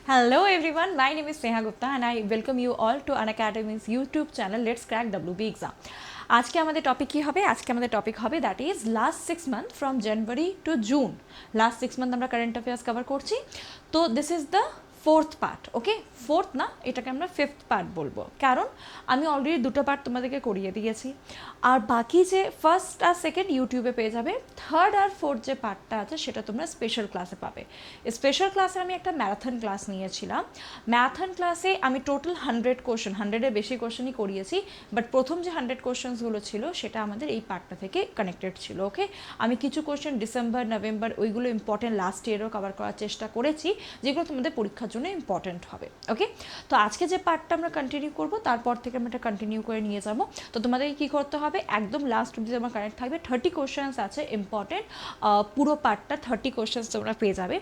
Hello everyone, my name is Sneha Gupta and I welcome you all to Unacademy's YouTube channel Let's Crack WB Exam. আজকে আমাদের topic কি হবে? আজকে আমাদের topic হবে that is last 6 month from January two June. Last 6 month আমরা current affairs cover করছি। তো this is the fourth part, okay? Fourth না, এটাকে আমরা ফিফথ পার্ট বলবো, কারণ আমি অলরেডি দুটো পার্ট তোমাদেরকে করিয়ে দিয়েছি। আর বাকি যে ফার্স্ট আর সেকেন্ড ইউটিউবে পেয়ে যাবে, থার্ড আর ফোর্থ যে পার্টটা আছে সেটা তোমরা স্পেশাল ক্লাসে পাবে। স্পেশাল ক্লাসে আমি একটা ম্যারাথন ক্লাস নিয়েছিলাম। ম্যারাথন ক্লাসে আমি টোটাল 100 কোশ্চেন, 100-এর বেশি কোশ্চেনই করিয়েছি, বাট প্রথম যে 100 কোশ্চেন্সগুলো ছিল সেটা আমাদের এই পার্টটা থেকে কানেক্টেড ছিল, ওকে? আমি কিছু কোশ্চেন ডিসেম্বর, নভেম্বর ওইগুলো ইম্পর্টেন্ট লাস্ট ইয়ারও কভার করার চেষ্টা করেছি, যেগুলো তোমাদের পরীক্ষার জন্য ইম্পর্টেন্ট হবে, ওকে? তো আজকে যে পার্টটা আমরা কন্টিনিউ করবো, তারপর থেকে আমরা এটা কন্টিনিউ করে নিয়ে যাবো। তো তোমাদেরকে কী করতে হবে, একদম লাস্ট অব্দি আমার কানেক্ট থাকবে। 30 কোশ্চেন্স আছে ইম্পর্টেন্ট, পুরো পার্টটা 30 কোশ্চেন্স তোমরা পেয়ে যাবে।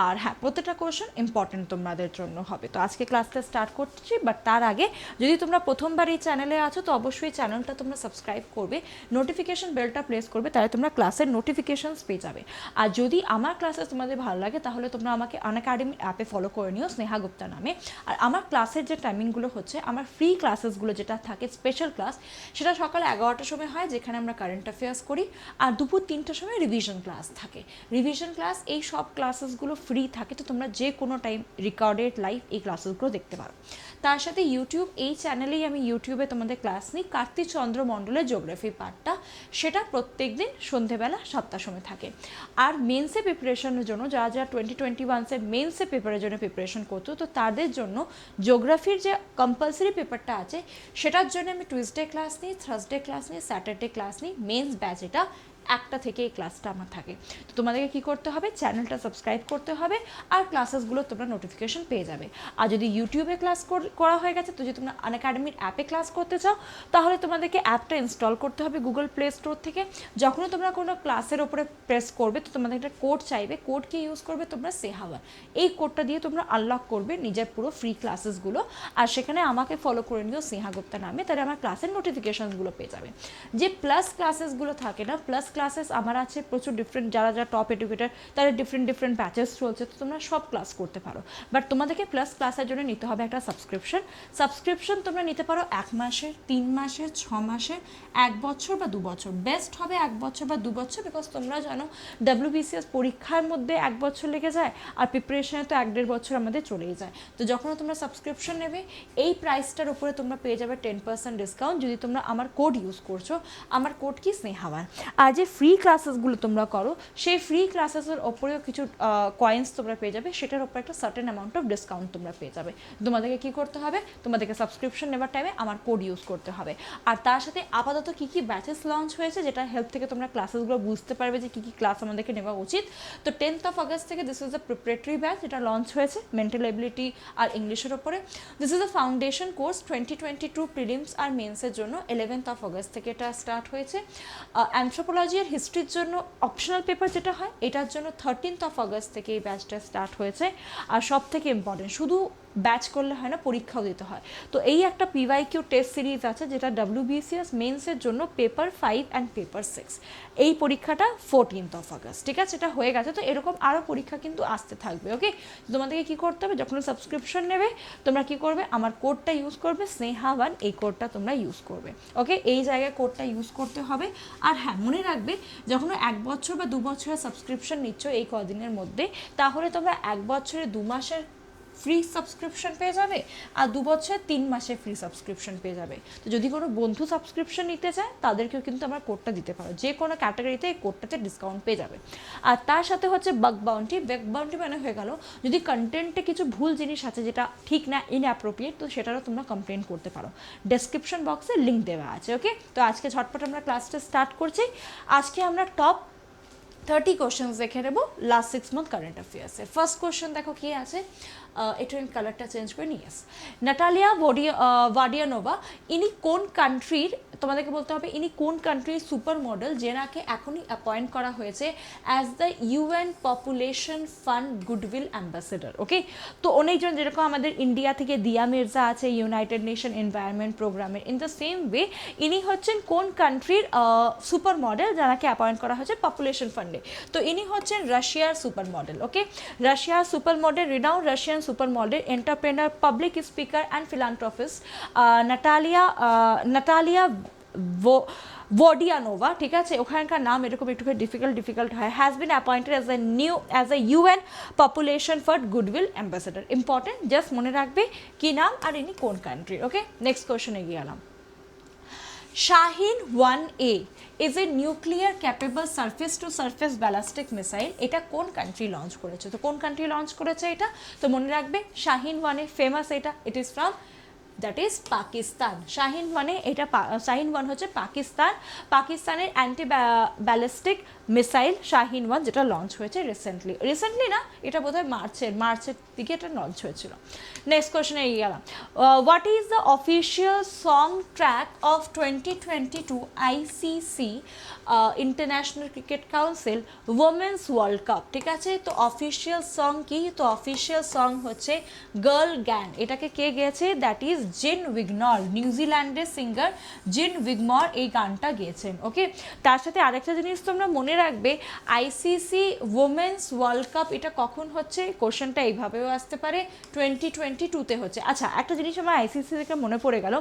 আর হ্যাঁ, প্রত্যেকটা কোশ্চেন ইম্পর্টেন্ট তোমাদের জন্য হবে। তো আজকে ক্লাসটা স্টার্ট করছি, বাট তার আগে যদি তোমরা প্রথমবার এই চ্যানেলে আছো তো অবশ্যই চ্যানেলটা তোমরা সাবস্ক্রাইব করবে, নোটিফিকেশন বেলটা প্রেস করবে, তাহলে তোমরা ক্লাসের নোটিফিকেশনস পেয়ে যাবে। আর যদি আমার ক্লাসে তোমাদের ভালো লাগে তাহলে তোমরা আমাকে আনএকাডেমি অ্যাপে ফলো করে নিও স্নেহা গুপ্তা নামে। আর আমার ক্লাসের যে টাইমিংগুলো হচ্ছে, আমার ফ্রি ক্লাসেসগুলো যেটা থাকে স্পেশাল ক্লাস, সেটা সকাল 11টার সময় হয়, যেখানে আমরা কারেন্ট অ্যাফেয়ার্স করি। আর দুপুর 3টার সময় রিভিশন ক্লাস থাকে। রিভিশন ক্লাস, এই সব ক্লাসেসগুলো ফ্রি থাকে, তো তোমরা যে কোনো টাইম রেকর্ডেড লাইভ এই ক্লাসেসগুলো দেখতে পারো। তার সাথে ইউটিউব, এই চ্যানেলেই আমি ইউটিউবে তোমাদের ক্লাস নিই। কার্তিক চন্দ্র মণ্ডলের জিওগ্রাফি পার্টটা, সেটা প্রত্যেক দিন সন্ধেবেলা 7টার সময় থাকে। আর মেন্সে প্রিপারেশনের জন্য যারা যারা 2021 মেন্সে পেপারের জন্য প্রিপারেশন করতো, তো তাদের জন্য জিওগ্রাফির যে কম্পালসারি পেপারটা আছে সেটার জন্য আমি টুইসডে ক্লাস নিই, থার্সডে ক্লাস নিই, স্যাটারডে ক্লাস নিই। মেন্স ব্যাচ এটা 1টা থেকে এই ক্লাসটা আমার থাকে। তো তোমাদেরকে কী করতে হবে, চ্যানেলটা সাবস্ক্রাইব করতে হবে, আর ক্লাসেসগুলো তোমরা নোটিফিকেশন পেয়ে যাবে। আর যদি ইউটিউবে ক্লাস করা হয়ে গেছে, তো যদি তোমরা আনএকাডেমির অ্যাপে ক্লাস করতে চাও, তাহলে তোমাদেরকে অ্যাপটা ইনস্টল করতে হবে গুগল প্লে স্টোর থেকে। যখনই তোমরা কোনো ক্লাসের ওপরে প্রেস করবে, তো তোমাদের একটা কোড চাইবে, কোডকে ইউজ করবে তোমরা সেহাওয়ার। এই কোডটা দিয়ে তোমরা আনলক করবে নিজের পুরো ফ্রি ক্লাসেসগুলো, আর সেখানে আমাকে ফলো করে নিও স্নেহা গুপ্তা নামে, তাহলে আমার ক্লাসের নোটিফিকেশনসগুলো পেয়ে যাবে। যে প্লাস ক্লাসেসগুলো থাকে না, প্লাস ক্লাসেস আমার আছে প্রচুর ডিফারেন্ট, যারা যারা টপ এডুকেটার তাদের ডিফারেন্ট ব্যাচেস চলছে, তো তোমরা সব ক্লাস করতে পারো। বাট তোমাদেরকে প্লাস ক্লাসের জন্য নিতে হবে একটা সাবস্ক্রিপশন তোমরা নিতে পারো 1 মাসের, 3 মাসের, 6 মাসের, 1 বছর বা 2 বছর। বেস্ট হবে 1 বছর বা 2 বছর, বিকজ তোমরা জানো WBCS পরীক্ষার মধ্যে 1 বছর লেগে যায়, আর প্রিপারেশনে তো 1-1.5 বছর আমাদের চলেই যায়। তো যখন তোমরা সাবস্ক্রিপশন নেবে, এই প্রাইসটার উপরে তোমরা পেয়ে যাবে 10% ডিসকাউন্ট, যদি তোমরা আমার কোড ইউজ করছো। আমার কোড কি, স্নেহাওয়ার। আর যে ফ্রি ক্লাসেসগুলো তোমরা করো, সেই ফ্রি ক্লাসেসের ওপরেও কিছু কয়েন্স তোমরা পেয়ে যাবে, সেটার ওপরে একটা সার্টেন অ্যামাউন্ট অফ ডিসকাউন্ট তোমরা পেয়ে যাবে। তোমাদেরকে কী করতে হবে, তোমাদেরকে সাবস্ক্রিপশন নেওয়ার টাইমে আমার কোড ইউজ করতে হবে। আর তার সাথে আপাতত কী কী ব্যাচেস লঞ্চ হয়েছে, যেটা হেল্প থেকে তোমরা ক্লাসেসগুলো বুঝতে পারবে যে কী কী ক্লাস আমাদেরকে নেওয়া উচিত। তো 10th of August থেকে this is the preparatory batch, যেটা লঞ্চ হয়েছে মেন্টাল এবিলিটি আর ইংলিশের ওপরে। This is the foundation course 2022 prelims আর মেন্সের জন্য। 11th of August থেকে এটা স্টার্ট হয়েছে। অ্যানথ্রোপোলজি আর হিস্ট্রির জন্য অপশনাল পেপার যেটা হয়, এটার জন্য 13th of August থেকে এই ব্যাচটা স্টার্ট হয়েছে। আর সব থেকে ইম্পর্টেন্ট, শুধু ব্যাচ করলে হয় না, পরীক্ষাও দিতে হয়। তো এই একটা PYQ টেস্ট সিরিজ আছে, যেটা WBCS মেন্সের জন্য পেপার 5 অ্যান্ড পেপার 6। এই পরীক্ষাটা 14th of August, ঠিক আছে? এটা হয়ে গেছে। তো এরকম আরও পরীক্ষা কিন্তু আসতে থাকবে, ওকে? তোমাদেরকে কী করতে হবে, যখন সাবস্ক্রিপশন নেবে তোমরা কী করবে, আমার কোডটা ইউজ করবে, স্নেহা1, এই কোডটা তোমরা ইউজ করবে, ওকে? এই জায়গায় কোডটা ইউজ করতে হবে। আর হ্যাঁ, মনে রাখবে, যখন 1 বছর বা 2 বছরের সাবস্ক্রিপশন নিচ্ছ এই কদিনের মধ্যে, তাহলে তোমরা 1 বছরে 2 মাসের ফ্রি সাবস্ক্রিপশন পেয়ে যাবে, আর 2 বছরে 3 মাসের ফ্রি সাবস্ক্রিপশন পেয়ে যাবে। তো যদি কোনো বন্ধু সাবস্ক্রিপশন নিতে চায়, তাদেরকেও কিন্তু আমার কোডটা দিতে পারো, যে কোনো ক্যাটাগরিতে এই কোডটাতে ডিসকাউন্ট পেয়ে যাবে। আর তার সাথে হচ্ছে বাগ বাউন্টি মানে হয়ে গেল, যদি কন্টেন্টে কিছু ভুল জিনিস আছে যেটা ঠিক না, ইনঅ্যাপ্রোপ্রিয়েট, তো সেটারও তোমরা কমপ্লেন করতে পারো। ডেসক্রিপশন বক্সে লিঙ্ক দেওয়া আছে, ওকে? তো আজকে ঝটপট আমরা ক্লাসটা স্টার্ট করছি। আজকে আমরা টপ 30 কোশ্চেন্স দেখে নেব লাস্ট 6 মান্থ কারেন্ট অ্যাফেয়ার্সের। ফার্স্ট কোশ্চেন দেখো কি আছে, একটু আমি কালারটা চেঞ্জ করে নিয়ে আসি। নাটালিয়া ভাডিয়ানোভা, ইনি কোন কান্ট্রির, তোমাদেরকে বলতে হবে ইনি কোন কান্ট্রির সুপার মডেল, যেনাকে এখনই অ্যাপয়েন্ট করা হয়েছে as the UN population fund goodwill ambassador, okay? তো অনেকজন, যেরকম আমাদের ইন্ডিয়া থেকে দিয়া মির্জা আছে ইউনাইটেড নেশন এনভায়রনমেন্ট প্রোগ্রামের, ইন দ্য সেম ওয়ে ইনি হচ্ছেন কোন কান্ট্রির সুপার মডেল, যারাকে অ্যাপয়েন্ট করা হয়েছে পপুলেশন ফান্ড পান্ডে। তো ইনি হচ্ছেন রাশিয়ার সুপার মডেল। ওকে, রাশিয়ার super model, renowned Russian super model, entrepreneur, public speaker and philanthropist Natalia Vodianova, ঠিক আছে, ওখানকার নাম এরকম একটু ডিফিকাল্ট হয়, has been appointed as a UN population for goodwill ambassador. Important, just মনে রাখবে কি নাম আর ইনি কোন কান্ট্রির। ওকে, নেক্সট কোয়েশ্চন এগিয়ে গেলাম। Shaheen 1A is a nuclear capable surface to surface ballistic missile. এটা কোন কান্ট্রি লঞ্চ করেছে? তো কোন কান্ট্রি লঞ্চ করেছে এটা? তো মনে রাখবে শাহিন 1A ফেমাস, এটা it is from that is Pakistan. Shaheen 1A এটা শাহিন 1 হচ্ছে পাকিস্তানের অ্যান্টি ব্যালিস্টিক মিসাইল শাহিন 1 যেটা লঞ্চ হয়েছে রিসেন্টলি না, এটা বোধহয় মার্চের দিকে এটা লঞ্চ হয়েছিল। নেক্সট কোয়েশ্চনে এগিয়ে গেলাম। What is the official song track of 2022 ICC international cricket council women's world cup? ঠিক আছে, তো অফিসিয়াল সং কি? তো অফিসিয়াল সং হচ্ছে গার্ল গ্যাং। এটাকে কে গেয়েছে? দ্যাট ইজ জিন উইগমর, নিউজিল্যান্ডের সিঙ্গার জিন উইগমর এই গানটা গেয়েছেন। ওকে, তার সাথে আরেকটা জিনিস তোমরা মনে রাখবে, আইসিসি ওমেন্স ওয়ার্ল্ড কাপ এটা কখন হচ্ছে? কোশ্চেনটা এইভাবেও আসতে পারে, 2022-তে হচ্ছে। আচ্ছা, একটা জিনিস আমার আইসিসি থেকে মনে পড়ে গেল,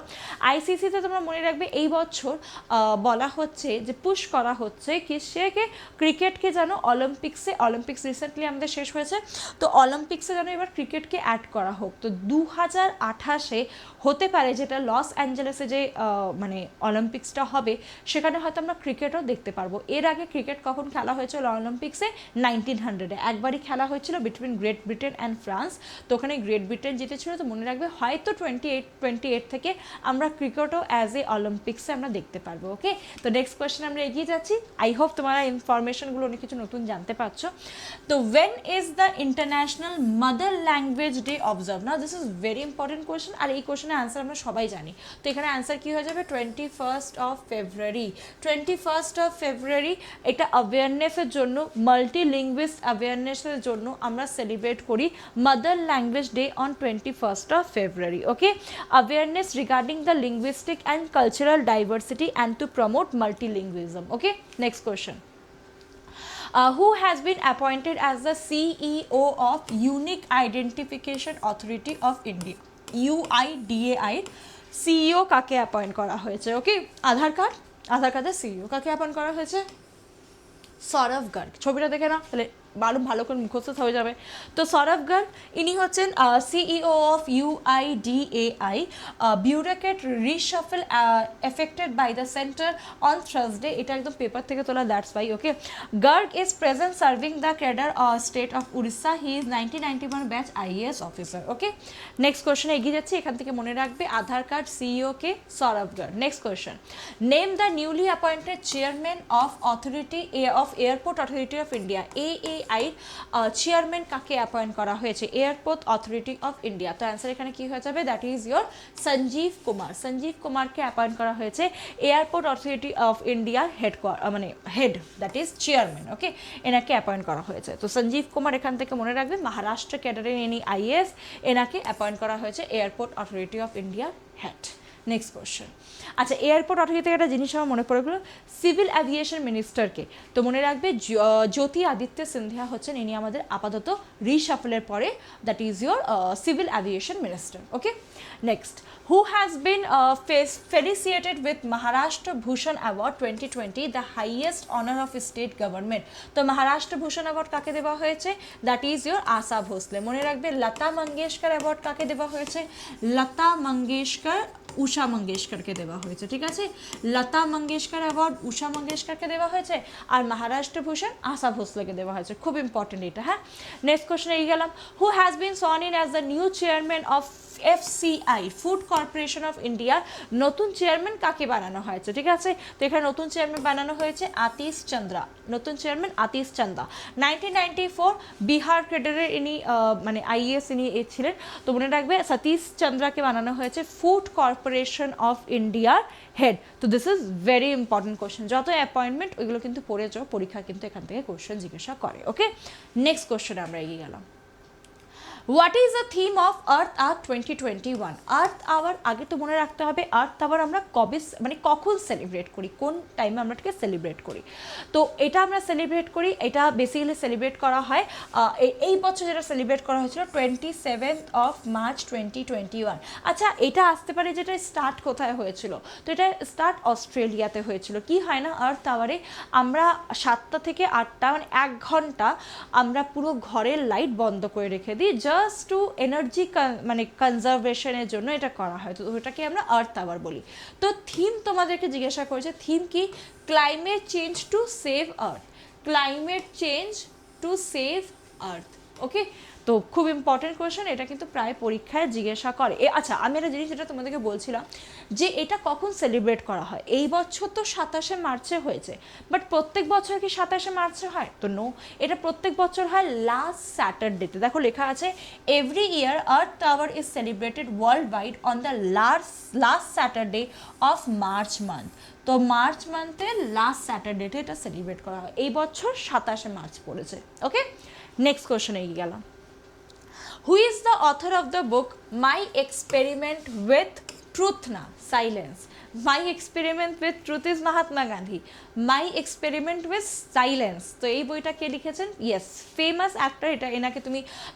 আইসিসিতে তোমরা মনে রাখবে এই বছর বলা হচ্ছে যে পুশ করা হচ্ছে কি সেকে ক্রিকেটকে যেন অলিম্পিক্স রিসেন্টলি আমাদের শেষ হয়েছে, তো অলিম্পিক্সে যেন এবার ক্রিকেটকে অ্যাড করা হোক। তো 2028-এ হতে পারে যেটা লস অ্যাঞ্জেলেসে যে মানে অলিম্পিক্সটা হবে সেখানে হয়তো আমরা ক্রিকেটও দেখতে পারবো। এর আগে ক্রিকেট কখন খেলা হয়েছিল অলিম্পিক্সে? 1900-এ একবারই খেলা হয়েছিল between great Britain and France, তো ওখানে গ্রেট ব্রিটেন জিতেছিল। তো মনে রাখবে হয়তো 28 থেকে আমরা ক্রিকেটও অ্যাজ এ অলিম্পিক্সে আমরা দেখতে পারবো। ওকে, তো নেক্সট কোয়েশ্চেন আমরা এগিয়ে যাচ্ছি। আই হোপ তোমরা ইনফরমেশনগুলো অনেক কিছু নতুন জানতে পারছো। তো when is the international mother language day observe? না, this is very important question, আর এই কোয়েশ্চেনের অ্যান্সার আমরা সবাই জানি। তো এখানে অ্যান্সার কী হয়ে যাবে? 21 ফেব্রুয়ারি। 21 ফেব্রুয়ারি এটা অ্যাওয়ারনেসের জন্য, মাল্টিলিঙ্গুইস্ট অ্যাওয়ারনেসের জন্য আমরা সেলিব্রেট করি mother language day on 21 February. Okay, awareness regarding the linguistic and cultural diversity and to promote multilingualism. Okay, next question. Who has been appointed as the CEO of Unique Identification Authority of India? UIDAI CEO কাকে appoint করা হয়েছে? ওকে, আধার কার্ডের CEO কাকে appoint করা হয়েছে? সৌরভ গার্গ। ছবিটা দেখে না তাহলে ভালো করে মুখস্থ হয়ে যাবে। তো সৌরভ গার্গ ইনি হচ্ছেন CEO of UIDAI bureaucrat reshuffle affected by the centre on Thursday. এটা একদম পেপার থেকে তোলা, that's why. Okay, Garg is present serving the cadre state of Orissa. He is 1991 batch IAS officer. Okay, next কোয়েশ্চেনে এগিয়ে যাচ্ছি। এখান থেকে মনে রাখবে আধার কার্ড সিইও কে? Sourav Garg. Next question, name the newly appointed chairman of airport authority of India. AAI chairman কাকে appoint করা হয়েছে? Airport authority of India. তো অ্যান্সার এখানে কি হয়ে যাবে? That is your Sanjeev Kumar. Sanjeev কুমারকে অ্যাপয়েন্ট করা হয়েছে এয়ারপোর্ট অথরিটি অফ ইন্ডিয়ার head that is chairman. Okay, এনাকে অ্যাপয়েন্ট করা হয়েছে। তো সঞ্জীব কুমার এখান থেকে মনে রাখবে মহারাষ্ট্র ক্যাডারের ইনি IAS, এনাকে অ্যাপয়েন্ট করা হয়েছে এয়ারপোর্ট অথরিটি অফ ইন্ডিয়ার হেড। Next question. আচ্ছা, এয়ারপোর্ট অথরিটি থেকে একটা জিনিস আমার মনে পড়ে গেলো, সিভিল অ্যাভিয়েশন মিনিস্টারকে। তো মনে রাখবে জ্যোতি আদিত্য সিন্ধিয়া হচ্ছেন ইনি আমাদের আপাতত রিশাফলের পরে that is your civil aviation minister. Okay, next, who has been felicitated with Maharashtra Bhushan award 2020, the highest honour of state government? তো মহারাষ্ট্র ভূষণ অ্যাওয়ার্ড কাকে দেওয়া হয়েছে? That is your Asha Bhosle. মনে রাখবে লতা মঙ্গেশকর অ্যাওয়ার্ড কাকে দেওয়া হয়েছে? লতা মঙ্গেশকর উষা মঙ্গেশকরকে দেওয়া হয়েছে। ঠিক আছে, লতা মঙ্গেশকর অ্যাওয়ার্ড উষা মঙ্গেশকরকে দেওয়া হয়েছে, আর মহারাষ্ট্র ভূষণ আশা ভোসলেকে দেওয়া হয়েছে। খুব ইম্পর্টেন্ট এটা। হ্যাঁ, নেক্সট কোয়েশ্চনে এগিয়ে গেলাম। হু has bin son in as the new chairman of FCI food corporation of India? নতুন চেয়ারম্যান কাকে বানানো হয়েছে? ঠিক আছে, তো এখানে নতুন চেয়ারম্যান বানানো হয়েছে আতিশ চন্দ্রা। নতুন চেয়ারম্যান আতিশ চন্দ্রা। 1994 বিহার ক্যাডারের ইনি মানে IAS ইনি ছিলেন। তো মনে রাখবে সতীশ চন্দ্রাকে বানানো হয়েছে ফুড কর্পোরেশন অফ ইন্ডিয়ার হেড। তো this is very important question. যত অ্যাপয়েন্টমেন্ট ওইগুলো কিন্তু পড়ে যাও, পরীক্ষা কিন্তু এখান থেকে কোয়েশ্চেন জিজ্ঞাসা করে। ওকে, নেক্সট কোয়েশ্চেনে আমরা এগিয়ে গেলাম। What is the theme of earth hour 2021? Earth hour আগে তো মনে রাখতে হবে আর্থ আওয়ার আমরা কবে মানে কখন সেলিব্রেট করি, কোন টাইমে আমরা এটাকে সেলিব্রেট করি। তো এটা আমরা সেলিব্রেট করি, এটা বেসিক্যালি সেলিব্রেট করা হয় এই বছর যেটা সেলিব্রেট করা হয়েছিল 27th of March 2021। আচ্ছা এটা আসতে পারে যেটা স্টার্ট কোথায় হয়েছিল, তো এটা স্টার্ট অস্ট্রেলিয়াতে হয়েছিল। কি হয় না আর্থ আওয়ারে আমরা 7টা থেকে 8টা মানে 1 ঘন্টা আমরা পুরো ঘরের লাইট বন্ধ করে রেখে দিই, জাস্ট টু এনার্জি মানে কনজারভেশনের জন্য এটা করা হয়। তো ওটাকে আমরা আর্থ আওয়ার বলি। তো থিম তোমাদেরকে জিজ্ঞাসা করেছে, থিম কি? Climate change to save earth, climate change to save earth. Okay, তো খুব ইম্পর্টেন্ট কোয়েশ্চেন, এটা কিন্তু প্রায় পরীক্ষায় জিজ্ঞাসা করে। আচ্ছা আমি একটা জিনিস যেটা তোমাদেরকে বলছিলাম যে এটা কখন সেলিব্রেট করা হয়, এই বছর তো 27শে মার্চে হয়েছে, বাট প্রত্যেক বছর কি 27শে মার্চে হয়? তো নো, এটা প্রত্যেক বছর হয় লাস্ট স্যাটারডেতে। দেখো লেখা আছে every year earth hour is celebrated worldwide on the last Saturday of March month. তো মার্চ মান্থের লাস্ট স্যাটারডেতে এটা সেলিব্রেট করা হয়, এই বছর 27শে মার্চ পড়েছে। ওকে, নেক্সট কোয়েশ্চনে এগিয়ে গেলাম। Who is the author of the book My Experiment with Truth না Silence? My Experiment with Truth is Mahatma Gandhi. My Experiment with Silence, তো এই বইটা কে লিখেছেন? ইয়েস, ফেমাস অ্যাক্টর, এটা এনাকে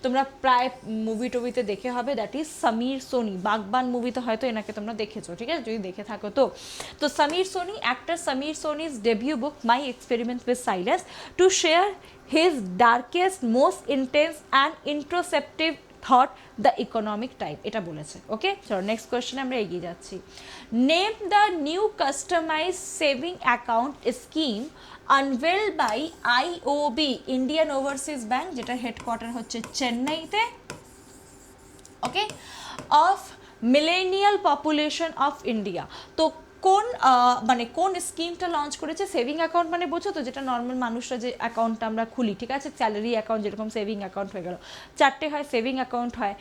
তোমরা প্রায় মুভি টুভিতে দেখে হবে, দ্যাট ইজ সমীর সোনি। বাগবান মুভিতে হয়তো এনাকে তোমরা দেখেছো, ঠিক আছে, যদি দেখে থাকো তো সমীর সোনি, অ্যাক্টর সমীর সোনি's debut book My Experiment with Silence to share his darkest, most intense and introspective thought, the economic type, এটা বলেছে। ওকে, চলো নেক্সট কোয়েশ্চেনে আমরা এগিয়ে যাচ্ছি। Name the new customize saving account scheme unveil by IOB, Indian Overseas Bank, যেটা headquarter হচ্ছে চেন্নাইতে। Okay, of millennial population of India. তো কোন স্কিমটা লঞ্চ করেছে? সেভিং অ্যাকাউন্ট মানে বোঝো তো, যেটা নর্মাল মানুষরা যে অ্যাকাউন্টটা আমরা খুলি, ঠিক আছে, স্যালারি অ্যাকাউন্ট যেরকম সেভিং অ্যাকাউন্ট হয়ে গেল, 4টে হয় সেভিং অ্যাকাউন্ট হয়,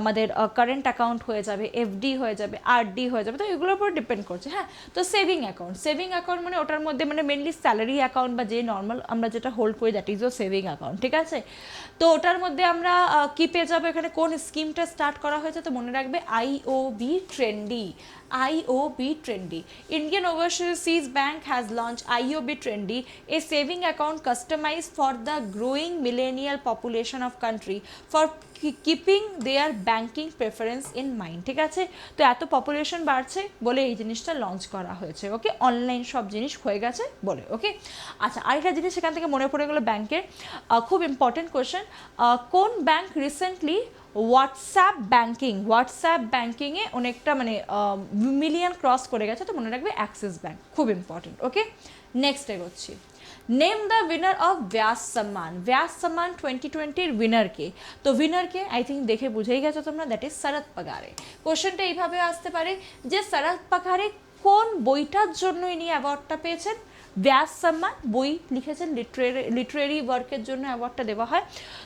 আমাদের কারেন্ট অ্যাকাউন্ট হয়ে যাবে, এফডি হয়ে যাবে, আরডি হয়ে যাবে, তো এগুলোর উপর ডিপেন্ড করছে। হ্যাঁ, তো সেভিং অ্যাকাউন্ট মানে ওটার মধ্যে মানে মেনলি স্যালারি অ্যাকাউন্ট বা যে নর্মাল আমরা যেটা হোল্ড করি দ্যাট ইজ ও সেভিং অ্যাকাউন্ট, ঠিক আছে। তো ওটার মধ্যে আমরা কি পেয়ে যাবো এখানে, কোন স্কিমটা স্টার্ট করা হয়েছে? তো মনে রাখবে IOB trendy, IOB Trendy. Indian Overseas Bank has launched IOB Trendy, a saving account customized for the growing millennial population of country for keeping their banking preference in mind. ঠিক আছে, তো এত পপুলেশন বাড়ছে বলে এই জিনিসটা লঞ্চ করা হয়েছে। ওকে, অনলাইন সব জিনিস হয়ে গেছে বলে। ওকে, আচ্ছা আরেকটা জিনিস সেখান থেকে মনে পড়ে গেলো ব্যাংকের, খুব ইম্পর্টেন্ট কোয়েশ্চেন, কোন ব্যাংক রিসেন্টলি হোয়াটসঅ্যাপ ব্যাঙ্কিংয়ে অনেকটা মানে মিলিয়ন ক্রস করে গেছে? তো মনে রাখবে অ্যাক্সিস ব্যাঙ্ক, খুব ইম্পর্টেন্ট। ওকে, নেক্সট এগোচ্ছি। নেম দ্য উইনার অফ ব্যাস সম্মান। 2020-র উইনারকে, তো উইনারকে আই থিঙ্ক দেখে বুঝেই গেছো তোমরা, দ্যাট ইজ শরৎ পাগারে। কোশ্চেনটা এইভাবে আসতে পারে যে শরৎ পাগারে কোন বইটার জন্য ইনি অ্যাওয়ার্ডটা পেয়েছেন? ব্যাস সম্মান, বই লিখেছেন, লিটারেরি ওয়ার্কের জন্য অ্যাওয়ার্ডটা দেওয়া হয়।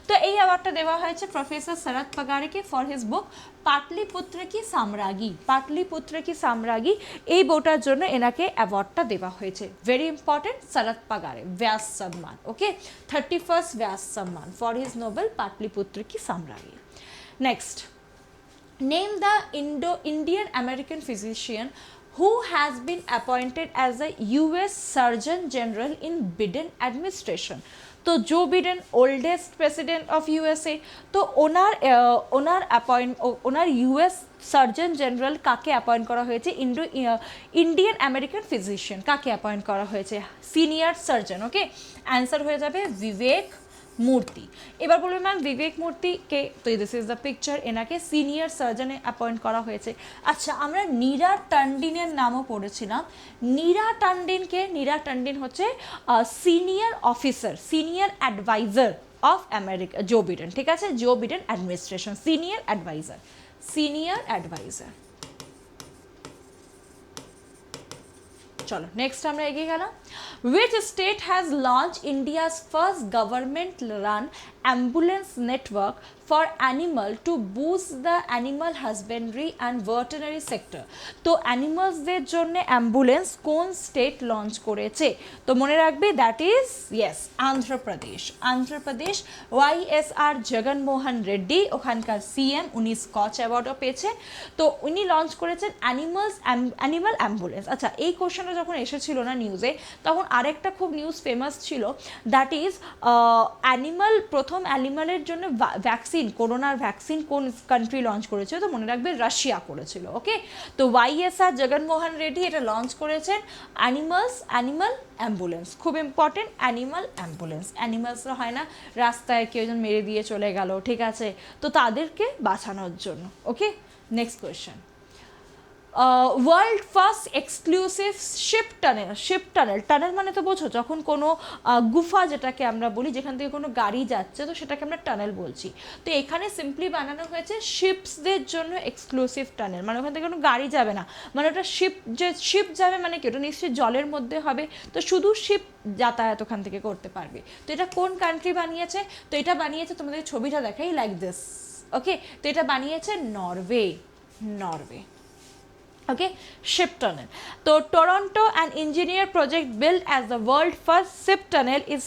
তো এই অ্যাওয়ার্ডটা দেওয়া হয়েছে প্রফেসর শরৎ পাগারেকে for his book Pataliputra ki Samragyi, এই বইটার জন্য এনাকে অ্যাওয়ার্ডটা দেওয়া হয়েছে। ভেরি ইম্পর্টেন্ট, শরৎ পাগারে ব্যাস সম্মান। ওকে, 31st ব্যাস সম্মান for his novel Pataliputra ki Samragyi. Next, name the Indian American physician who has been appointed as a US Surgeon General in Biden administration. তো Joe Biden, oldest president of USA, তো ওনার ইউএস সার্জন জেনারেল কাকে appoint করা হয়েছে? Indian American physician কাকে appoint করা হয়েছে? Senior surgeon. ওকে, answer হয়ে যাবে বিবেক মূর্তি। এবার বলবে ম্যাম বিবেক মূর্তি কে? তো দিস ইজ দ্য পিকচার, এনাকে সিনিয়র সার্জনে অ্যাপয়েন্ট করা হয়েছে। আচ্ছা আমরা নীরা টন্ডিনের নামও পড়েছিলাম। নীরা টন্ডিন হচ্ছে senior officer, senior advisor of America Joe Biden, ঠিক আছে, Joe Biden administration, senior advisor. চলো নেক্সট আমরা এগিয়ে গেলাম। Which state has launched India's first government run ambulance network for animal to boost the animal husbandry and veterinary sector. তো অ্যানিমালসদের জন্য ambulance কোন state launch করেছে? তো মনে রাখবে that is yes Andhra Pradesh. Andhra Pradesh YSR Jaganmohan Reddy ওখানকার সিএম, উনি স্কচ অ্যাওয়ার্ডও পেয়েছেন। তো উনি লঞ্চ করেছেন অ্যানিমাল অ্যাম্বুলেন্স। আচ্ছা, এই কোশ্চেনটা যখন এসেছিল না নিউজে, তখন আরেকটা খুব নিউজ ফেমাস ছিল, দ্যাট ইজ প্রথম অ্যানিমালের জন্য ভ্যাকসিন, করোনার ভ্যাকসিন কোন কান্ট্রি লঞ্চ করেছিল? তো মনে রাখবে রাশিয়া করেছিল। ওকে, তো ওয়াইএসআর জগনমোহন রেড্ডি এটা লঞ্চ করেছেন অ্যানিমাল অ্যাম্বুলেন্স। খুব ইম্পর্টেন্ট, অ্যানিমাল অ্যাম্বুলেন্স। অ্যানিমালসরা হয় না রাস্তায় কেউ একজন মেরে দিয়ে চলে গেল, ঠিক আছে, তো তাদেরকে বাঁচানোর জন্য। Okay, next question. World first exclusive ship tunnel মানে তো বোঝো, যখন কোনো গুফা যেটাকে আমরা বলি, যেখান থেকে কোনো গাড়ি যাচ্ছে, তো সেটাকে আমরা টানেল বলছি। তো এখানে সিম্পলি বানানো হয়েছে শিপসদের জন্য এক্সক্লুসিভ টানেল, মানে ওখান থেকে কোনো গাড়ি যাবে না, মানে ওটা শিপ যাবে, মানে কি ওটা নিশ্চয়ই জলের মধ্যে হবে, তো শুধু শিপ যাতায়াত ওখান থেকে করতে পারবে। তো এটা কোন কান্ট্রি বানিয়েছে? তো এটা বানিয়েছে, তোমাদের ছবিটা দেখাই লাইক দিস। ওকে, তো এটা বানিয়েছে Norway. Okay, ship tunnel. So Toronto, an engineer project built as the world first ship tunnel is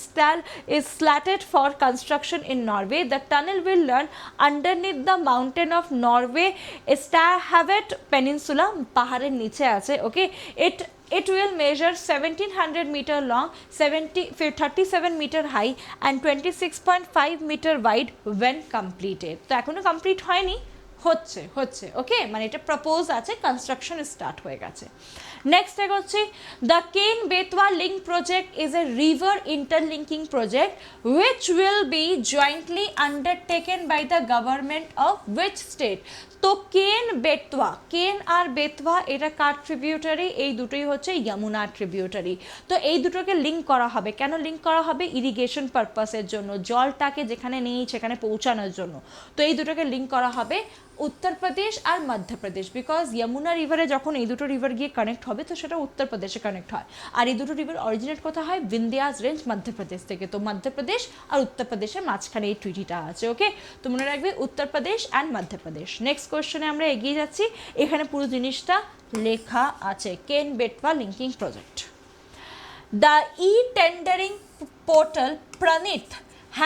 slated for construction in Norway. The tunnel will run underneath the mountain of Norway Stavanger Peninsula, পাহাড়ের নিচে আছে। Okay, it will measure 1700 meter long, 37 meter high and 26.5 meter wide when completed. তো এখনো complete হয়নি, হচ্ছে। ওকে, মানে এটা propose আছে, কনস্ট্রাকশন স্টার্ট হয়ে গেছে। নেক্সট হচ্ছে the Ken Betwa link project is a river interlinking project which will be jointly undertaken by the government of which state? তো কেন আর বেতওয়া এটা কার ট্রিবিউটারি? এই দুটোই হচ্ছে যমুনা ট্রিবিউটারি। তো এই দুটোকে লিঙ্ক করা হবে। কেন লিঙ্ক করা হবে? ইরিগেশন পারপাসের জন্য, জলটাকে যেখানে নেই সেখানে পৌঁছানোর জন্য। তো এই দুটোকে লিঙ্ক করা হবে উত্তরপ্রদেশ আর মধ্যপ্রদেশ, বিকজ যমুনা রিভারে যখন এই দুটো রিভার গিয়ে কানেক্ট হবে, তো সেটা উত্তরপ্রদেশে কানেক্ট হয়। আর এই দুটো রিভার অরিজিনেট কোথায় হয়? বিন্ধ্যাস রেঞ্জ মধ্যপ্রদেশ থেকে। তো মধ্যপ্রদেশ আর উত্তরপ্রদেশের মাঝখানে এই ট্রিটিটা আছে। ওকে, তো মনে রাখবে উত্তরপ্রদেশ অ্যান্ড মধ্যপ্রদেশ। নেক্সট কোয়েশ্চনে আমরা এগিয়ে যাচ্ছি, এখানে পুরো জিনিসটা লেখা আছে, Ken Betwa linking project. The e-tendering portal Praneet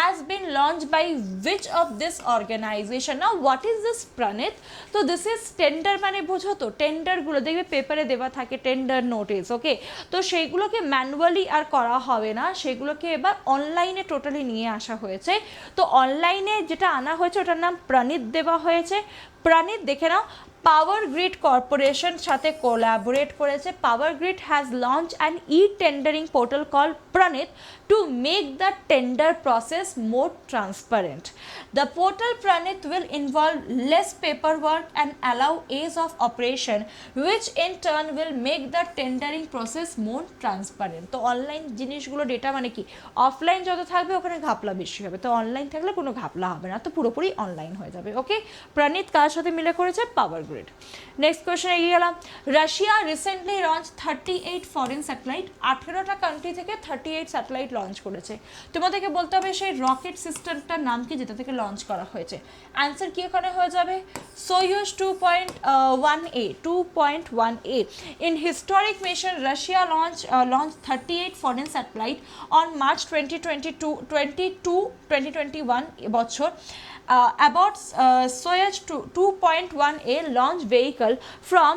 has been launched by which of this organization? Now what is this Pranit? তো this is tender, মানে বোঝো তো, টেন্ডারগুলো দেখবে পেপারে দেওয়া থাকে, টেন্ডার নোটিস। ওকে, তো সেইগুলোকে ম্যানুয়ালি আর করা হবে না, সেগুলোকে এবার অনলাইনে টোটালি নিয়ে আসা হয়েছে। তো অনলাইনে যেটা আনা হয়েছে ওটার নাম প্রনীত দেওয়া হয়েছে। প্রনীত দেখে নাও, পাওয়ার গ্রিড কর্পোরেশন সাথে কোলাবোরেট করেছে। Power grid has launch an e-tendering portal call Praneet to make the tender process more transparent. The portal Pranit will involve less paperwork and allow ease of operation, which in turn will make the tendering process more transparent. তো online জিনিসগুলো data মানে কি, offline যত থাকবে ওখানে ঘাপলা বেশি হবে, তো অনলাইন থাকলে কোনো ঘাপলা হবে না, তো পুরোপুরি অনলাইন হয়ে যাবে। ওকে, প্রনীত কার সাথে মিলে করেছে? Power grid. নেক্সট কোয়েশ্চেন এগিয়ে গেলাম। Russia recently launch 38 foreign satellite, 18টা কান্ট্রি থেকে 38 স্যাটেলাইট লঞ্চ করেছে। তোমাদেরকে বলতে হবে সেই রকেট সিস্টেমটার নাম কি যেটা থেকে লঞ্চ করা হয়েছে। অ্যান্সার কি ওখানে হয়ে যাবে? সোয়ুজ 2.1A। In historic mission Russia launch 38 foreign satellite on March 2021 বছর about Soyuz 2.1A launch vehicle from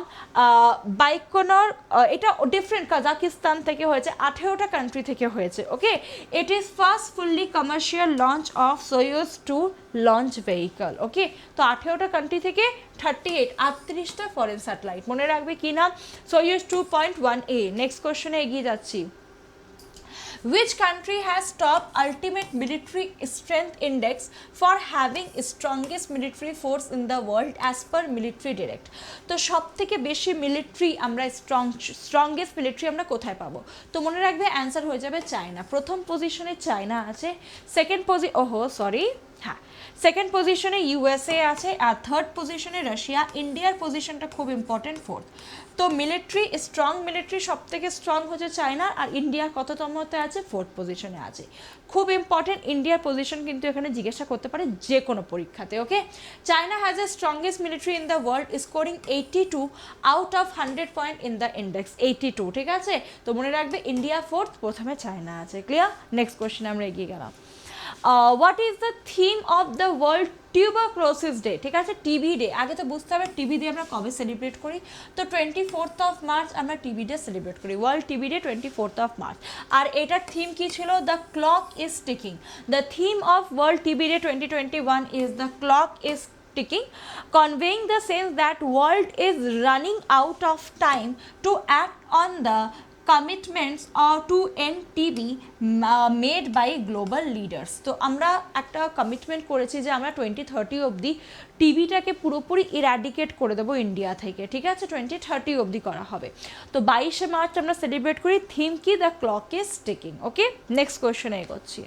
Baikonur, এটা ডিফারেন্ট, কাজাকিস্তান থেকে হয়েছে, 18টা কান্ট্রি থেকে হয়েছে। Okay, it is first fully commercial launch of Soyuz 2 launch vehicle. Okay, তো 18টা country থেকে 38টা ফরেন স্যাটেলাইট। মনে রাখবে কি নাম? Soyuz 2.1A। নেক্সট কোয়েশ্চনে এগিয়ে যাচ্ছি। Which country has top ultimate military strength index for having strongest military force in the world as per military direct? তো সব থেকে বেশি মিলিটারি আমরা স্ট্রংগেস্ট মিলিটারি আমরা কোথায় পাবো? তো মনে রাখবে অ্যান্সার হয়ে যাবে চায়না। প্রথম পজিশনে চায়না আছে, সেকেন্ড পজিশনে ইউএসএ আছে, আর থার্ড পজিশনে রাশিয়া। ইন্ডিয়ার পজিশনটা খুব ইম্পর্টেন্ট, ফোর্থ। তো মিলিটারি স্ট্রং, মিলিটারি সব থেকে স্ট্রং হচ্ছে চায়না, আর ইন্ডিয়া কততমতে আছে, ফোর্থ পজিশনে আছে। খুব ইম্পর্টেন্ট, ইন্ডিয়ার পজিশন কিন্তু এখানে জিজ্ঞাসা করতে পারে যে কোনো পরীক্ষাতে। Okay, China has a strongest military in the world, scoring 82 out of 100 point in the index, 82, ঠিক আছে। তো মনে রাখবে ইন্ডিয়া ফোর্থ, প্রথমে চায়না আছে। ক্লিয়ার? নেক্সট কোয়েশ্চেন আমরা এগিয়ে গেলাম। What is the theme of the world tuberculosis day? ঠিক আছে, টিবি ডে। আগে তো বুঝতে হবে টিবি ডে আমরা কবে সেলিব্রেট করি। তো 24 মার্চ আমরা টিবি ডে সেলিব্রেট করি, ওয়ার্ল্ড টিবি ডে 24 মার্চ। আর এটার থিম কি ছিল? The clock is ticking. The theme of world TB day 2021 is the clock is ticking, conveying the sense that world is running out of time to act on the commitments or to end TB made by global leaders. তো আমরা একটা commitment করেছি যে আমরা 2030 অবধি টিবিটাকে পুরোপুরি eradicate করে দেবো ইন্ডিয়া থেকে, ঠিক আছে। 2030 অবধি করা হবে। তো 22শে মার্চ আমরা সেলিব্রেট করি। থিম কি? The clock is ticking. Okay, next কোয়েশ্চেনে এগোচ্ছি।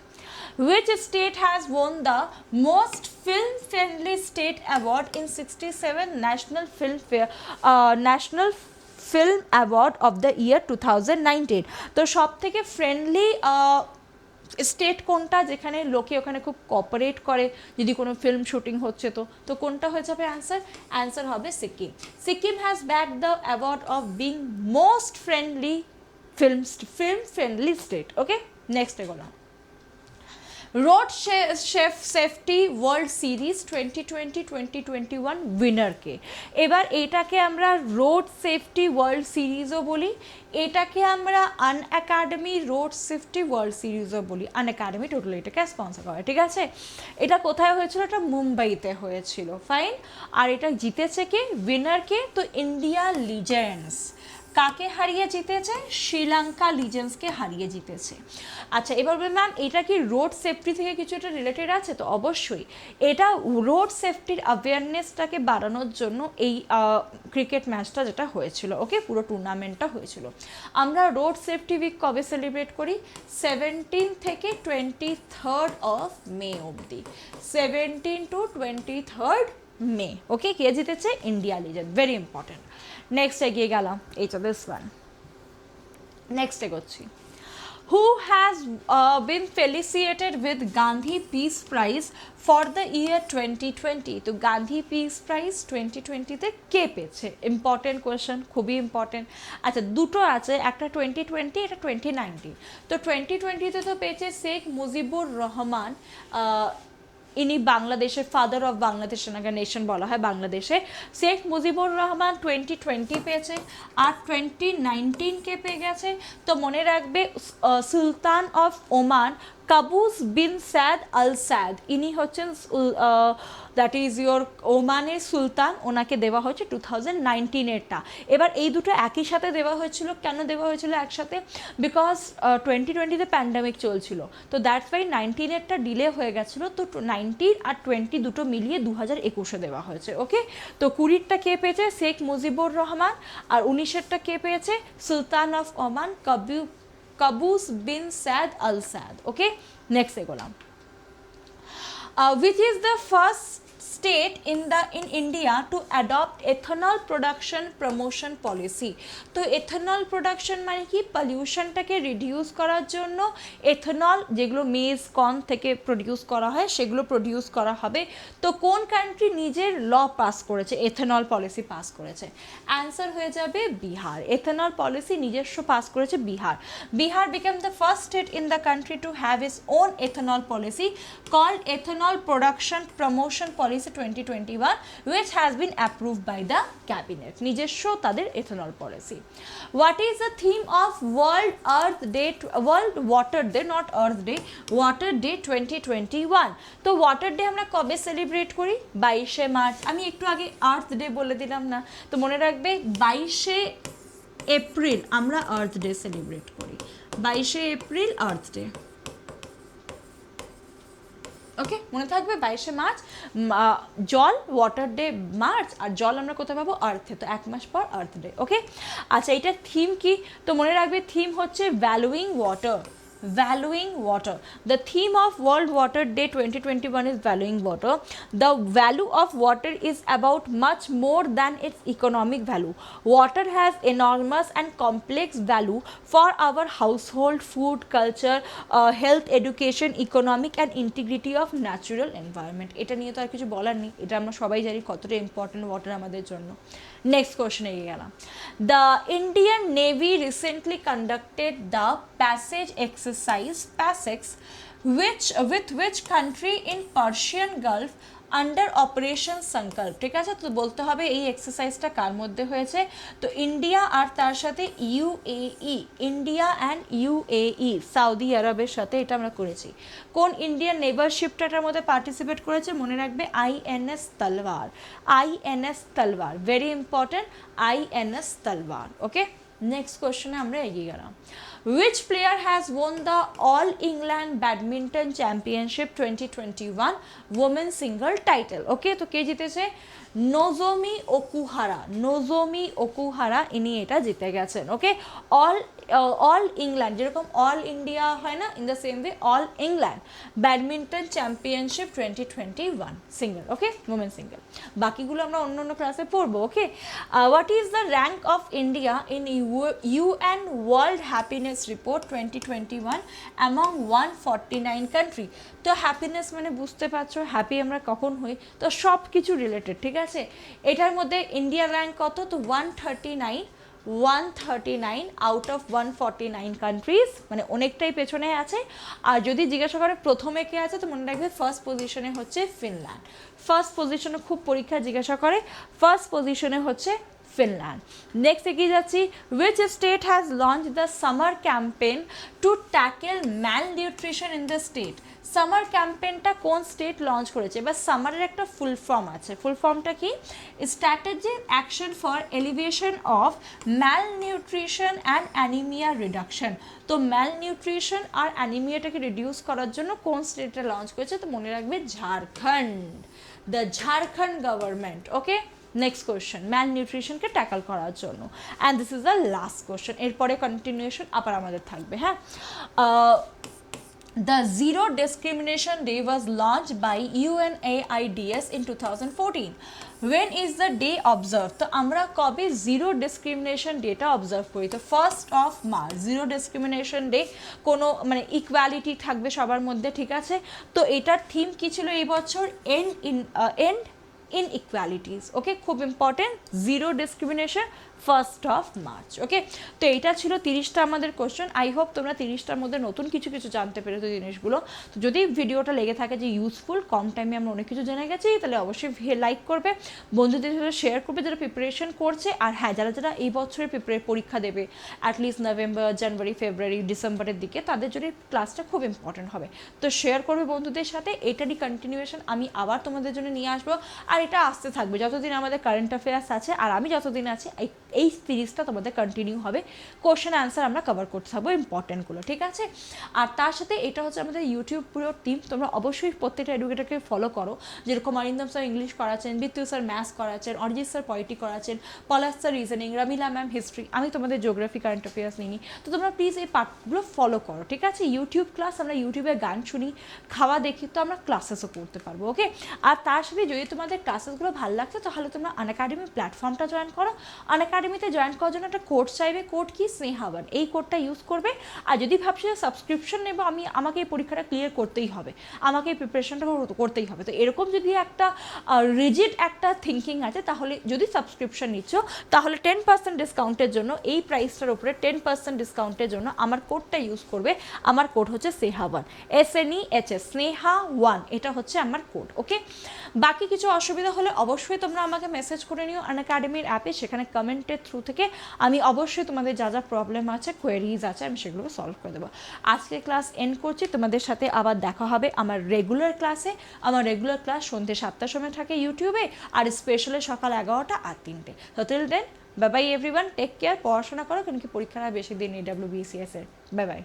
Which state has won the most film-friendly state award in 67 National Film Award of the year 2019? তো সব থেকে ফ্রেন্ডলি স্টেট কোনটা, যেখানে লোকে ওখানে খুব কোঅপারেট করে যদি কোনো ফিল্ম শুটিং হচ্ছে? তো কোনটা হয়ে যাবে অ্যান্সার? অ্যান্সার হবে Sikkim. Sikkim has back the award of being most friendly film friendly state. Okay, next এগোলাম। রোড সেফটি ওয়ার্ল্ড সিরিজ 2020-2021 উইনারকে। এবার এটাকে আমরা রোড সেফটি ওয়ার্ল্ড সিরিজও বলি, এটাকে আমরা আনএকাডেমি রোড সেফটি ওয়ার্ল্ড সিরিজও বলি। আনএকাডেমি টোটাল এটাকে স্পন্সর করে, ঠিক আছে। এটা কোথায় হয়েছিল? এটা মুম্বাইতে হয়েছিল, ফাইন। আর এটা জিতেছে কে? উইনারকে? তো ইন্ডিয়া লিজেন্ডস। কাকে হারিয়ে জিতেছে? শ্রীলঙ্কা লিজেন্ডসকে হারিয়ে জিতেছে। আচ্ছা, এবার বলি ম্যাম এটা কি রোড সেফটি থেকে কিছু একটা রিলেটেড আছে? তো অবশ্যই এটা রোড সেফটির অ্যাওয়ারনেসটাকে বাড়ানোর জন্য এই ক্রিকেট ম্যাচটা যেটা হয়েছিল, ওকে, পুরো টুর্নামেন্টটা হয়েছিল। আমরা রোড সেফটি উইক কবে সেলিব্রেট করি? 17 থেকে 23 অফ মে অবধি, 17 to 23 মে। ওকে, কে জিতেছে? India legend, very important. Next এগিয়ে গেলাম, এইটা দিস ওয়ান। নেক্সট এগোচ্ছি। Who has been felicitated with Gandhi Peace Prize for the year 2020? তো গান্ধী পিস প্রাইজ 2020-তে কে পেয়েছে? ইম্পর্টেন্ট কোয়েশ্চেন, খুবই ইম্পর্টেন্ট। আচ্ছা, দুটো আছে, একটা 2020, এটা 2019। তো 2020-তে তো পেয়েছে শেখ মুজিবুর রহমান, ইনি বাংলাদেশের ফাদার অফ বাংলাদেশ, ওনাকে নেশন বলা হয় বাংলাদেশে। শেখ মুজিবুর রহমান 2020 পেয়েছে, আর 2019 কে পেয়ে গেছে? তো মনে রাখবে সুলতান of Oman Qaboos bin Said al সাদ, ইনি হচ্ছেন দ্যাট ইজ ইয়োর ওমানের সুলতান, ওনাকে দেওয়া হয়েছে 2019-এরটা। এবার এই দুটো একই সাথে দেওয়া হয়েছিল। কেন দেওয়া হয়েছিল একসাথে? বিকজ 2020-তে প্যান্ডামিক চলছিল, তো দ্যাটস ওয়াই 19-এরটা ডিলে হয়ে গেছিলো। তো 19 আর 20 দুটো মিলিয়ে 2021-এ দেওয়া হয়েছে। ওকে, তো 20-টা কে পেয়েছে? শেখ মুজিবুর রহমান, আর 19-এরটা কে পেয়েছে? Sultan of Oman Qaboos bin Said al Said. Okay, next এগোলাম। Which is the first state in India to adopt ethanol production promotion policy? তো এথানল প্রোডাকশন মানে কি? পলিউশনটাকে রিডিউস করার জন্য এথানল, যেগুলো মেজ কর্ন থেকে প্রডিউস করা হয়, সেগুলো প্রডিউস করা হবে। তো কোন কান্ট্রি নিজের ল পাস করেছে, এথানল পলিসি পাস করেছে? অ্যান্সার হয়ে যাবে বিহার। এথানল পলিসি নিজস্ব পাস করেছে Bihar. Bihar became the first state in the country to have its own ethanol policy called Ethanol Production Promotion Policy 2021, which has been approved by the cabinet. নিজস্ব তাদের ethanol policy. What is the theme of World Water Day, not Earth Day, Water Day 2021? তো water day আমরা কবে celebrate করি? 22শে March. আমি একটু আগে earth day বলে দিলাম না? তো মনে রাখবে 22শে এপ্রিল আমরা আর্থ ডে সেলিব্রেট করি, 22শে এপ্রিল আর্থ ডে। ওকে, মনে থাকবে 22শে মার্চ জল, ওয়াটার ডে মার্চ, আর জল আমরা কোথায় পাবো? আর্থে। তো 1 মাস পর আর্থ ডে। ওকে, আচ্ছা, এটার থিম কি? তো মনে রাখবে থিম হচ্ছে ভ্যালুইং water. valuing water. The theme of World Water Day 2021 is valuing water. The value of water is about much more than its economic value. Water has enormous and complex value for our household, food, culture, health, education, economic and integrity of natural environment. এটা নিয়ে তো আর কিছু বলার নেই, এটা আমরা সবাই জানি কতটা ইম্পর্টেন্ট ওয়াটার আমাদের জন্য। নেক্সট কোশ্চেনে এগিয়ে গেলাম। The Indian navy recently conducted the passage exercise PASSEX with which country in Persian Gulf under operation Sankalp. ঠিক আছে, তো বলতে হবে এই এক্সারসাইজটা কার মধ্যে হয়েছে, তো ইন্ডিয়া আর তার সাথে UAE, India and UAE Saudi আরবের সাথে এটা আমরা করেছি। কোন ইন্ডিয়ান নেভাল শিপটার মধ্যে পার্টিসিপেট করেছে, মনে রাখবে INS Talwar, INS Talwar, very important, INS Talwar. Okay, next কোশ্চেনে আমরা এগিয়ে গেলাম। Which player has won the All England Badminton Championship 2021 Women's Single title? Okay, তো কে জিতেছে, নোজোমি ওকুহারা, নোজোমি ওকুহারা ইনি এটা জিতে গেছেন। ওকে, অল ইংল্যান্ড, যেরকম অল ইন্ডিয়া হয় না, in the same way all England badminton championship 2021 single. Okay, women single, বাকিগুলো আমরা অন্য অন্য ক্লাসে পড়বো। Okay, what is the rank of India in UN world happiness report 2021 among 149 country? তো হ্যাপিনেস মানে বুঝতে পারছো, হ্যাপি আমরা কখন হই, তো সব কিছু রিলেটেড। ঠিক আছে, এটার মধ্যে ইন্ডিয়ার র্যাঙ্ক কত, তো 139 আউট অফ 149 কান্ট্রিজ, মানে অনেকটাই পেছনে আছে। আর যদি জিজ্ঞাসা করে প্রথমে কে আছে, তো মনে রাখবে ফার্স্ট পজিশনে হচ্ছে ফিনল্যান্ড। ফার্স্ট পজিশনে খুব পরীক্ষা জিজ্ঞাসা করে, ফার্স্ট পজিশনে হচ্ছে ফিনল্যান্ড। নেক্সট এগিয়ে যাচ্ছি, which state has launched the summer campaign to tackle malnutrition in the state? Summer ক্যাম্পেইনটা কোন স্টেট লঞ্চ করেছে? এবার সামারের একটা ফুল ফর্ম আছে, ফুল ফর্মটা কি, strategic action for elevation of malnutrition and anaemia reduction. তো ম্যালনিউট্রিশন আর অ্যানিমিয়াটাকে রিডিউস করার জন্য কোন স্টেটটা লঞ্চ করেছে, তো মনে রাখবে Jharkhand, the Jharkhand government. Okay, next question, ম্যালনিউট্রিশনকে ট্যাকল করার জন্য, and this is the last question, এরপরে কন্টিনিউশন আবার আমাদের থাকবে। হ্যাঁ, The Zero Discrimination Day was launched by UNAIDS in 2014. When is the day observed? তো আমরা কবে জিরো ডিসক্রিমিনেশন ডেটা অবজার্ভ করি? তো 1st of March, zero discrimination day, কোনো মানে ইকুয়ালিটি থাকবে সবার মধ্যে। ঠিক আছে, তো এটার থিম কী ছিল এই বছর, এন্ড ইনইকুয়ালিটিস। ওকে, খুব important, zero discrimination 1st of March। ওকে, তো এইটা ছিল 30টা আমাদের কোশ্চেন। আই হোপ তোমরা 30টার মধ্যে নতুন কিছু কিছু জানতে পেরেছো জিনিসগুলো। তো যদি ভিডিওটা লেগে থাকে যে ইউজফুল, কম টাইমে আমরা অনেক কিছু জেনে গেছি, তাহলে অবশ্যই লাইক করবে, বন্ধুদের সাথে শেয়ার করবে যারা প্রিপারেশন করছে। আর হ্যাঁ, যারা যারা এই বছরের পরীক্ষা দেবে অ্যাটলিস্ট নভেম্বর, জানুয়ারি, ফেব্রুয়ারি, ডিসেম্বরের দিকে, তাদের জন্য ক্লাসটা খুব ইম্পর্টেন্ট হবে। তো শেয়ার করবে বন্ধুদের সাথে, এটারই কন্টিনিউয়েশন আমি আবার তোমাদের জন্য নিয়ে আসবো। আর এটা আসতে থাকবে যতদিন আমাদের কারেন্ট অ্যাফেয়ার্স আছে, আর আমি যতদিন আছি এই সিরিজটা তোমাদের কন্টিনিউ হবে। কোশ্চেন অ্যান্সার আমরা কভার করতে থাকবো ইম্পর্টেন্টগুলো। ঠিক আছে, আর তার সাথে এটা হচ্ছে আমাদের ইউটিউব পুরো টিম, তোমরা অবশ্যই প্রত্যেকটা এডুকেটরকে ফলো করো। যেরকম অরিন্দম স্যার ইংলিশ করাচ্ছেন, বিত্যু স্যার ম্যাথস করাচ্ছেন, অরিজিৎ স্যার পলিটি করাচ্ছেন, পলাশ স্যার রিজনিং, রামিলা ম্যাম হিস্ট্রি, আমি তোমাদের জিওগ্রাফি, কারেন্ট অ্যাফেয়ার্স নিই। তো তোমরা প্লিজ এই পার্টগুলো ফলো করো। ঠিক আছে, ইউটিউব ক্লাস, আমরা ইউটিউবে গান শুনি, খাওয়া দেখি, তো আমরা ক্লাসেসও করতে পারবো। ওকে, আর তার সাথে যদি তোমাদের ক্লাসেসগুলো ভালো লাগছে, তাহলে তোমরা আনএকাডেমি প্ল্যাটফর্মটা জয়েন করো। আনএকাডেমিতে জয়েন করার জন্য একটা কোড চাইবে, কোড কি, স্নেহাবান, এই কোডটা ইউজ করবে। আর যদি ভাবছো যে সাবস্ক্রিপশন নেবো, আমাকে এই পরীক্ষাটা ক্লিয়ার করতেই হবে, আমাকে এই প্রিপারেশনটা করতেই হবে, তো এরকম যদি একটা রিজিড একটা থিঙ্কিং আছে, তাহলে যদি সাবস্ক্রিপশন নিচ্ছ, তাহলে 10% ডিসকাউন্টের জন্য, এই প্রাইসটার উপরে 10% ডিসকাউন্টের জন্য আমার কোডটা ইউজ করবে। আমার কোড হচ্ছে স্নেহা1, SNEHA, স্নেহা1, এটা হচ্ছে আমার কোড। ওকে, বাকি কিছু অসুবিধা হলে অবশ্যই তোমরা আমাকে মেসেজ করে নিও আনএকাডেমির অ্যাপে, সেখানে কমেন্টের থ্রু থেকে আমি অবশ্যই তোমাদের যা যা প্রবলেম আছে, কোয়েরিজ আছে, আমি সেগুলোকে সলভ করে দেবো। আজকে ক্লাস এন্ড করছি, তোমাদের সাথে আবার দেখা হবে আমার রেগুলার ক্লাসে। আমার রেগুলার ক্লাস সন্ধ্যে 7টার সময় থাকে ইউটিউবে, আর স্পেশালে সকাল 11টা আর 3টে। তো till then, bye bye everyone, take care, পড়াশোনা করো, কারণ কি পরীক্ষাটা বেশি দিন নেই WBCS এর। Bye bye.